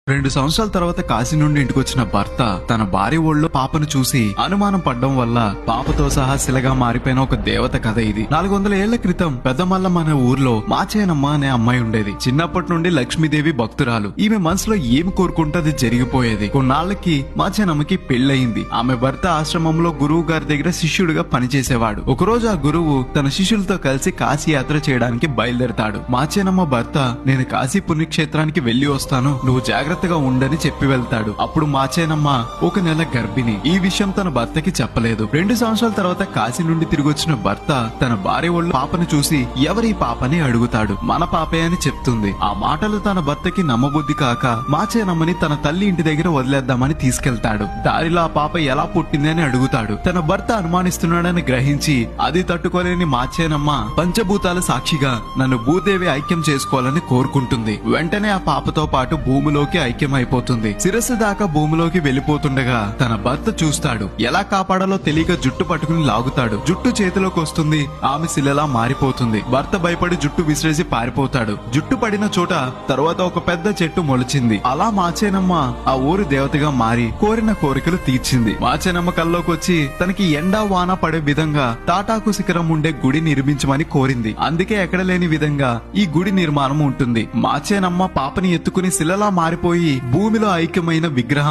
2 సంవత్సరాల తర్వాత కాశీ నుండి ఇంటికొచ్చిన భర్త తన భార్య ఒళ్ళో పాపను చూసి అనుమానం పడ్డం వల్ల పాపతో సహా శిలగా మారిపోయిన ఒక దేవత కథ ఇది. 400 ఏళ్ల క్రితం పెద్దమల్లమ్మ అనే ఊర్లో మాచేనమ్మ అనే అమ్మాయి ఉండేది. చిన్నప్పటి నుండి లక్ష్మీదేవి భక్తురాలు. ఈమె మనసులో ఏమి కోరుకుంటే జరిగిపోయేది. కొన్నాళ్లకి మాచేనమ్మకి పెళ్లయింది. ఆమె భర్త ఆశ్రమంలో గురువు గారి దగ్గర శిష్యుడిగా పనిచేసేవాడు. ఒకరోజు ఆ గురువు తన శిష్యులతో కలిసి కాశీ యాత్ర చేయడానికి బయలుదేరతాడు. మాచేనమ్మ భర్త, నేను కాశీ పుణ్యక్షేత్రానికి వెళ్లి వస్తాను, నువ్వు జాగ్రత్తగా ఉండని చెప్పి వెళ్తాడు. అప్పుడు మాచేనమ్మ 1 నెల గర్భిణి. ఈ విషయం తన భర్తకి చెప్పలేదు. 2 సంవత్సరాల తర్వాత కాశీ నుండి తిరిగి వచ్చిన భర్త తన భార్య ఒళ్ళు పాపను చూసి ఎవరి పాపని అడుగుతాడు. మన పాపే అని చెప్తుంది. ఆ మాటలు తన భర్తకి నమ్మబుద్ధి కాక మాచేనమ్మని తన తల్లి ఇంటి దగ్గర వదిలేద్దామని తీసుకెళ్తాడు. దారిలో ఆ పాప ఎలా పుట్టింది అని అడుగుతాడు. తన భర్త అనుమానిస్తున్నాడని గ్రహించి అది తట్టుకోలేని మాచేనమ్మ పంచభూతాల సాక్షిగా నన్ను భూదేవి ఐక్యం చేసుకోవాలని కోరుకుంటుంది. వెంటనే ఆ పాపతో పాటు భూమిలోకి ఐక్యమైపోతుంది. శిరస్సు దాకా భూమిలోకి వెళ్లిపోతుండగా తన భర్త చూస్తాడు. ఎలా కాపాడాలో తెలియక జుట్టు పట్టుకుని లాగుతాడు. జుట్టు చేతిలోకి వస్తుంది. ఆమె శిలలా మారిపోతుంది. భర్త భయపడి జుట్టు విసిరేసి పారిపోతాడు. జుట్టు పడిన చోట తరువాత ఒక పెద్ద చెట్టు మొలిచింది. అలా మాచేనమ్మ ఆ ఊరి దేవతగా మారి కోరిన కోరికలు తీర్చింది. మాచేనమ్మ కల్లోకి వచ్చి తనకి ఎండా వాన పడే విధంగా తాటాకు శిఖరం ఉండే గుడి నిర్మించమని కోరింది. అందుకే ఎక్కడ లేని విధంగా ఈ గుడి నిర్మాణం ఉంటుంది. మాచేనమ్మ పాపని ఎత్తుకుని శిలలా మారిపోయి భూమిలో ఐక్యమైన విగ్రహం